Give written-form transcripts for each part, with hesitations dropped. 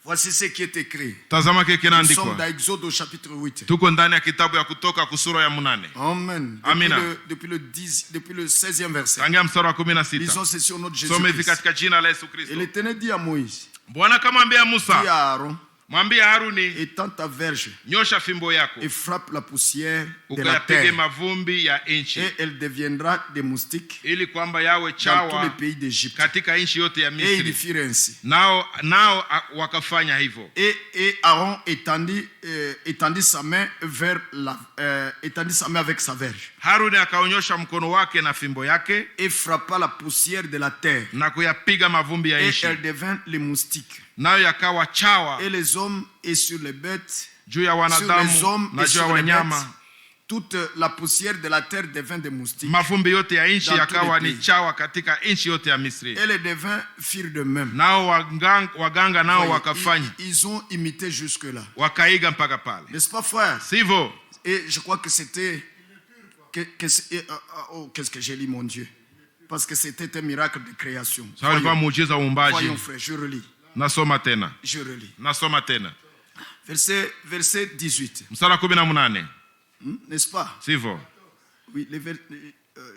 Voici ce qui est écrit. Tazama kile Nous sommes kinaandikwa. dans Exode au chapitre 8. Tuko ndani ya kitabu ya Kutoka kusura ya 8. Amen. Amina. Depuis le 16e verset. Tangia mstari wa 16. Lisons ceci au nom de Jésus. Some hivi Christ. katika jina la Yesu Et Kristo. l'Éternel dit à Moïse, Bwana akamwambia dis Musa, à Aaron, mwambie Haruni, étends ta verge nyosha fimbo yako et frappe la poussière de la ukayapige terre. mavumbi ya nchi, Et elle deviendra des moustiques ili kwamba yawe dans tous chawa les pays d'Égypte. katika nchi yote ya Et ils Misri. firent ainsi. Nao wakafanya hivyo. Et Aaron étendit sa main avec sa verge. Haruni akaonyosha mkono wake na fimbo yake Et frappa la poussière de la terre. na kuyapiga mavumbi ya Et nchi, elle devint les moustiques. nayo yakawa chawa Et les hommes et sur les bêtes, juu ya sur les wanadamu hommes na et juu ya sur les bêtes, wanyama. toute la poussière de la terre devint des moustiques. Mavumbi yote ya nchi Dans yakawa tous les ni pays. chawa katika nchi yote ya Misri. Et les devins firent de même. Nao waganga nao Voyez, wakafanya, ils ont imité jusque-là. wakaiga mpaka pale, N'est-ce pas, frère? sivyo? Et je crois que c'était... qu'est-ce que j'ai lu, mon Dieu? Parce que c'était un miracle de création. Sawa, ilikuwa Voyons, muujiza wa uumbaji. voyons, frère, je relis. Nasoma tena, Je relis. nasoma tena Verset 18. mstari wa 18, N'est-ce pas? sivyo? Oui,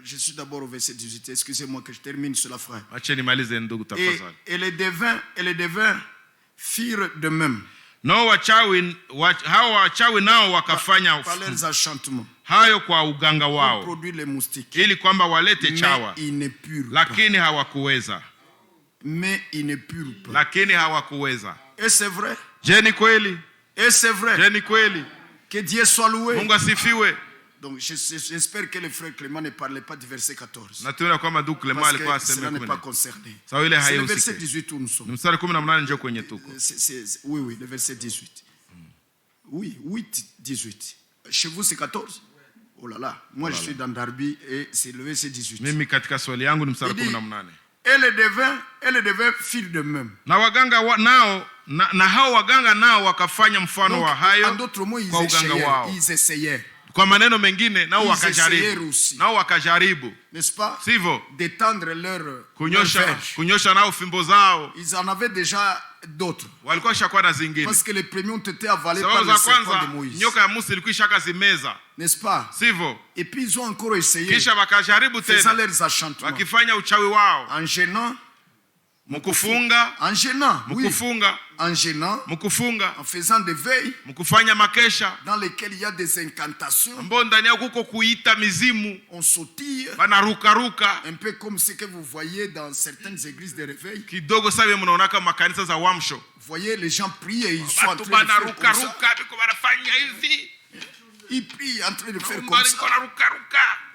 je suis d'abord au verset 18. Excusez-moi que je termine cela, frère. Acha nimalize ndugu tafadhali. Et les devins firent de même. Nao hao wachawi nao wakafanya Par leurs enchantements. hayo kwa uganga Pour wao, produire les moustiques. ili kwamba walete Mais chawa, ils ne purent pas. lakini hawakuweza. Mais ils ne purent pas. Lakini hawakuweza. Et c'est vrai. Je ni kweli? Et c'est vrai. Je ni kweli? Que Dieu soit loué. Mungu asifiwe. Donc j'espère que le frère Clément ne parlait pas du verset 14. Natuona kwamba ndugu Clement Parce alikuwa que cela aseme n'est pas 10. concerné. Sawa, ile C'est le verset haihusiki. 18 où nous Ni sommes. mstari 18 ndio kwenye tuko. Oui, le verset 18. Oui, 8, 18. Chez vous, c'est 14? Oh là là. Moi, je suis dans Darby et c'est le verset 18. Mimi katika swali yangu ni mstari Il dit, 18. et les devins firent de même. Na waganga nao na hao waganga nao wakafanya mfano Donc, wa hayo en d'autres mots, kwa uganga wao. ils essayaient. Kwa maneno mengine nao Ils wakajaribu. essayèrent aussi. Nao wakajaribu. N'est-ce pas? Sivyo? D'étendre leur verge. Kunyosha nao fimbo zao. Ils en avaient déjà d'autres. Walikuwa shakuwa na zingine. Parce que les premiers ont été avalés Sababu par le za serpent kwanza de Moïse. nyoka ya Musa ilikuwa ishakazimeza. N'est-ce pas? Sivyo? Et puis ils ont encore essayé. Kisha wakajaribu Faisant tena. leurs enchantements. Wakifanya uchawi wao. En gênant. Mkufunga. En gênant. Oui. Mkufunga. En gênant. Mkufunga. En faisant des veilles. Mkufanya makesha. Dans lesquelles il y a des incantations. Ambao ndani yao kuko kuita mizimu. On sautille. Banarukaruka. Un peu comme ce que vous voyez dans certaines églises de réveil. Kidogo sabe mnaona kama makanisa za uamsho. Vous voyez les gens prient et ils sont en train Watu de faire comme ça. banarukaruka biko banafanya hivi. Ils prient en train de faire comme ça.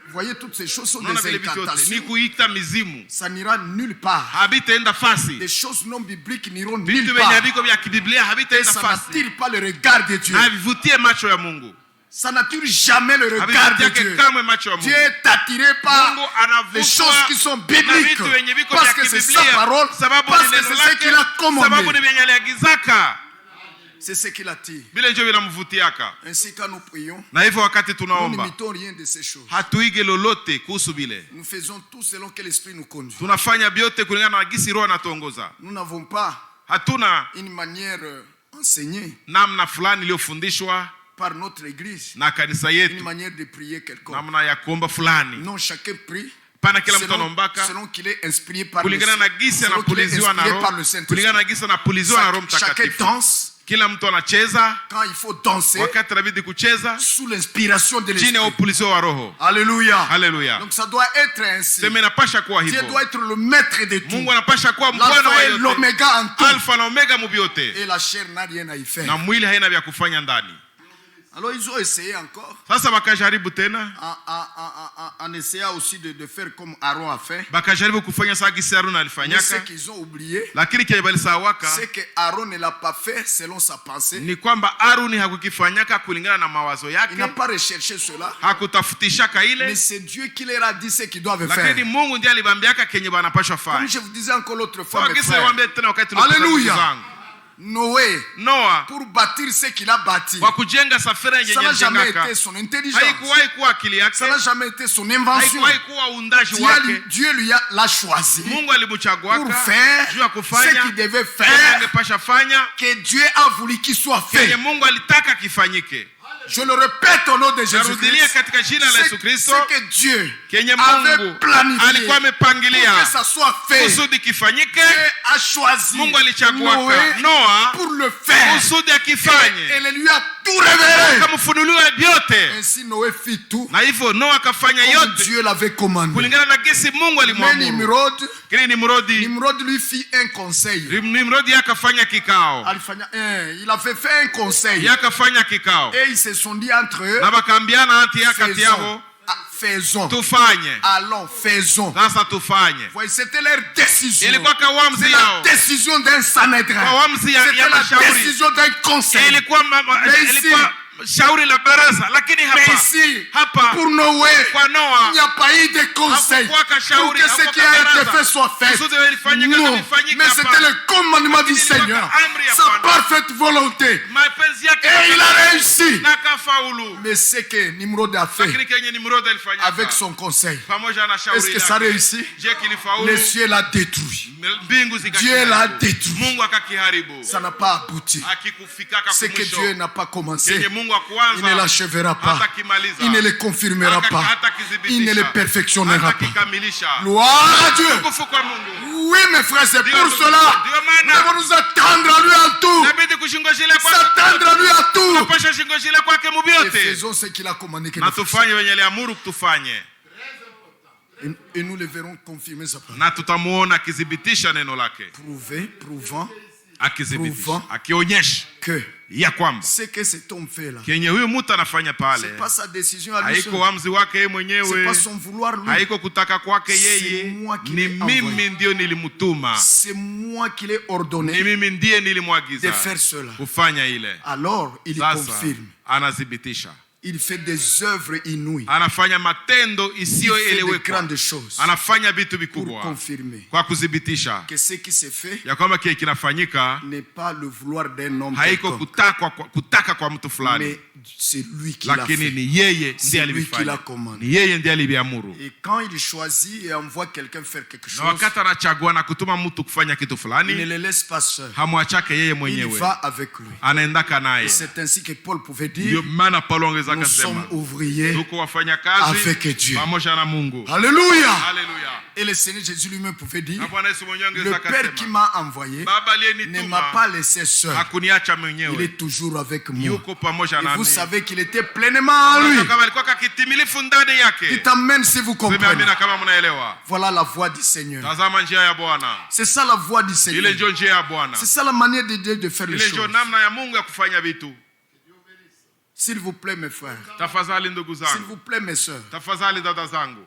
Vous voyez, toutes ces choses sont des incantations. Ni kuita mizimu. Ça n'ira nulle part. Habitaenda fasi. Les choses non bibliques n'iront Vitu nulle venye part. viko vya kibiblia Et habitaenda ça fasi. n'attire pas le regard de Dieu. Na vivutie macho ya Mungu. Ça n'attire jamais le regard de Habitatie Dieu. kamwe macho ya Mungu. Dieu est attiré par Mungu anavutwa les choses qui sont na bibliques. vitu venye viko Parce vya que c'est kibiblia. sa parole. Sababu Parce ni que neno c'est ce lake. qu'il a Sababu commandé. ni venye aliagizaka. C'est ce qu'il attire. Vile ndio vinamvutiaka. Ainsi quand nous prions, Na hivyo wakati nous tunaomba n'imitons rien de ces choses. hatuige lolote kuhusu bile. Nous faisons tout selon que l'Esprit nous conduit. Tunafanya vyote kulingana na gisi Roho anatuongoza. Nous n'avons pas Hatuna une manière enseignée namna fulani iliyofundishwa par notre Église, na kanisa une yetu, manière de prier quelconque. namna ya kuomba fulani. Non, chacun prie Pana kila mtu anaombaka selon qu'il est inspiré par le kulingana na gisi selon qu'il est anapuliziwa na inspiré par le Roho, Saint-Esprit. kulingana na gisi anapuliziwa na Roho Chacun Mtakatifu. danse Kila mtu anacheza quand il faut danser wakati inabidi kucheza sous l'inspiration de chini ya l'Esprit. upuliziwa wa Roho. Alléluia. Haleluya. Donc ça doit être ainsi. Sema inapasha kuwa Dieu hivyo. doit être le maître de tout. Mungu anapasha kuwa bwana wa L'alpha et yote. l'oméga en tout. Alfa na omega mubiote. Et la chair n'a rien à y faire. Na mwili haina vya kufanya ndani. Alors ils ont essayé encore Sasa bakajaribu tena. en essayant aussi de faire comme Aaron a fait. Bakajaribu kufanya saa gisi Haruna Mais ce alifanyaka. qu'ils ont oublié, Lakini kile balisawaka c'est que Aaron ne l'a pas fait selon sa pensée. ni kwamba Haruni hakukifanyaka kulingana na mawazo yake. Il n'a pas recherché cela. Hakutafutishaka Mais ile. c'est Dieu qui leur a dit ce qu'ils doivent faire. Lakini Mungu ndiye alibambiaka kenye banapashwa Comme fanya. je vous disais encore l'autre fois, Kwa mes kisa frères. niwaambie tena wakati Alléluia. tunapata zangu. Noa pour bâtir ce qu'il a bâti, kwa kujenga safina yenye ça n'a jamais mjengaka été son intelligence, haikuwahi kuwa akili yake, ça n'a jamais été son invention. haikuwahi kuwa uundaji wake. Dieu l'a choisi Mungu alimchagua pour faire juu ya ce kufanya qu'il devait kenye faire, angepasha fanya, que Dieu a voulu qu'il soit fait. kenye Mungu alitaka kifanyike. Je le répète au nom de Narudilia Jésus-Christ, katika jina la Yesu Kristo, ce que Dieu kenye avait Mungu planifié alikuwa pour amepangilia que ça soit fait. kusudi kifanyike. Dieu a choisi Mungu alichagua Noé Noa pour le faire. kusudi Et akifanye, elle lui a tout révélé. akamfunulia vyote, Ainsi Noé fit tout na hivyo Noa akafanya comme yote Dieu l'avait commandé. kulingana na gesi Mungu Mais alimwamuru. Nimrod lui fit un conseil. Nimrodi akafanya kikao, Il avait fait un conseil. akafanya kikao, Et ils se sont dit entre eux, na wakaambiana kati yao, faisons. tufanye Allons, faisons. sasa, tufanye. Voyez, c'était leur décision. Ilikuwa kawamzi C'est la yao, décision d'un Sanhedrin. kawamzi ya C'était la mashauri, décision d'un conseil. ilikuwa shauri la baraza. Lakini Mais ici, hapa pour Noé, kwa il Noa n'y a pas eu de conseil hakukuwa pour kashauri, que ce qui a été fait soit fait. kusudi ilifanyika Non, vilifanyika mais hapa. c'était le commandement du Seigneur, sa parfaite volonté. Mapenzi yake Et il a réussi. na kafaulu. Mais ce que Nimrod a fait Lakini kenye Nimrodi alifanya avec son conseil, pamoja na shauri est-ce que ça réussit? je kilifaulu? Le ciel l'a détruit. Mbingu Dieu l'a détruit. Mungu akakiharibu, Ça n'a pas abouti. akikufikaka Ce que kumwisho. Dieu n'a pas commencé, Kenye Mungu il ne akuanza l'achèvera pas. hatakimaliza, Il ne le confirmera pas. Il ne le perfectionnera pas. hatakikamilisha. Gloire à Dieu. Tukufu kwa Mungu. Oui, mes frères, c'est pour Dieu cela. Nous maana devons nous attendre à lui en tout. inabidi kushingojile kwake, S'attendre à lui en tout. tunapasha shingojile kwake mu Et vyote, faisons ce qu'il a commandé que na nous fassions. tufanye wenye aliamuru tufanye, Et nous le verrons confirmer sa parole. na tutamuona akithibitisha neno lake, Prouvant akithibitisha, akionyesha que ya kwamba ce que cet homme fait là, kenye huyu mtu anafanya pale c'est pas sa décision à lui seul. haiko uamuzi wake yeye C'est mwenyewe, pas son vouloir lui. haiko kutaka kwake C'est yeye, moi qui ni l'ai envoyé. mimi ndio nilimutuma, C'est moi qui l'ai ni ordonné mimi ndiye de nilimwagiza faire cela. kufanya ile. Alors, il Sasa confirme. anathibitisha, Il fait des œuvres inouïes. anafanya matendo Il fait de isiyoeleweka, grandes choses anafanya vitu pour vikubwa confirmer kwa kuthibitisha que ce qui se fait ya kwamba kile kinafanyika n'est pas le vouloir d'un homme haiko quelconque, kutaka kwa mtu fulani, mais c'est lui qui l'a lakini fait. ni yeye C'est ndiye lui qui l'a alivifanya, commandé. ni yeye ndiye aliviamuru. Et quand il choisit et envoie quelqu'un faire quelque Na chose, wakati anachagua na kutuma mtu kufanya kitu il ne fulani, le laisse pas seul. hamwachake yeye Il mwenyewe, va avec lui. anaendaka Et naye. c'est ainsi que Paul pouvait Ndio dire, maana Paulo ongeza nous sommes akasema ouvriers tuko wafanya kazi avec Dieu. pamoja na Mungu. Alléluia. Haleluya. Et le Seigneur Jésus lui-même pouvait dire, Na Bwana Yesu mwenyewe le ongeza Père qui akasema m'a envoyé Baba ne m'a aliyenituma pas laissé seul. hakuniacha Il mwenyewe, est toujours avec moi. yuko pamoja Et vous nami. savez qu'il était pleinement en lui. Kama alikuwa kitimilifu ndani yake. Dites amen si vous comprenez. Tumeamini kama mnaelewa. Voilà la voie du Seigneur. Tazama njia ya Bwana. C'est ça la voie du Ile Seigneur. ndio njia ya Bwana. C'est ça la manière de Dieu de faire les Ile ndio choses. namna ya Mungu ya kufanya vitu. S'il vous plaît, mes frères. Tafadhali ndugu S'il zangu. vous plaît, mes sœurs. Tafadhali dada zangu.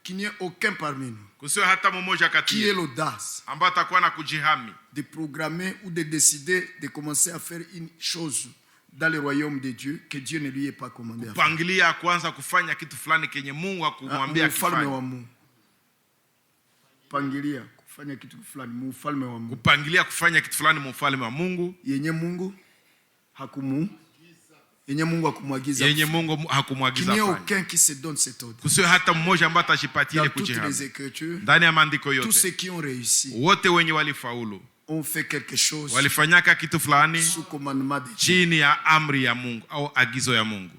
Qu'il n'y ait aucun parmi nous Kusiwe hata mmoja kati qui ait yetu l'audace ambaye atakuwa na kujihami de programmer ou de décider de commencer à faire une chose dans le royaume de Dieu que Dieu ne lui ait pas commandé à faire. pangilia kuanza kufanya kitu fulani kenye Mungu akumwambia Mfalme wa kufanya. Mungu. Pangilia kufanya kitu fulani mfalme wa Mungu. Kupangilia kufanya kitu fulani mfalme wa Mungu. Yenye Mungu hakumwagiza. Yenye Mungu Qu'il hakumwagiza n'y ait afanye. aucun qui se donne cet ordre. Kusiwe hata mmoja ambaye atashipatia Dans ile toutes les kujihami. Écritures, Ndani ya maandiko tous yote ceux qui ont réussi wote wenye walifaulu ont fait quelque chose walifanyaka kitu fulani sous commandement de Dieu. chini ya amri ya Mungu au agizo ya Mungu.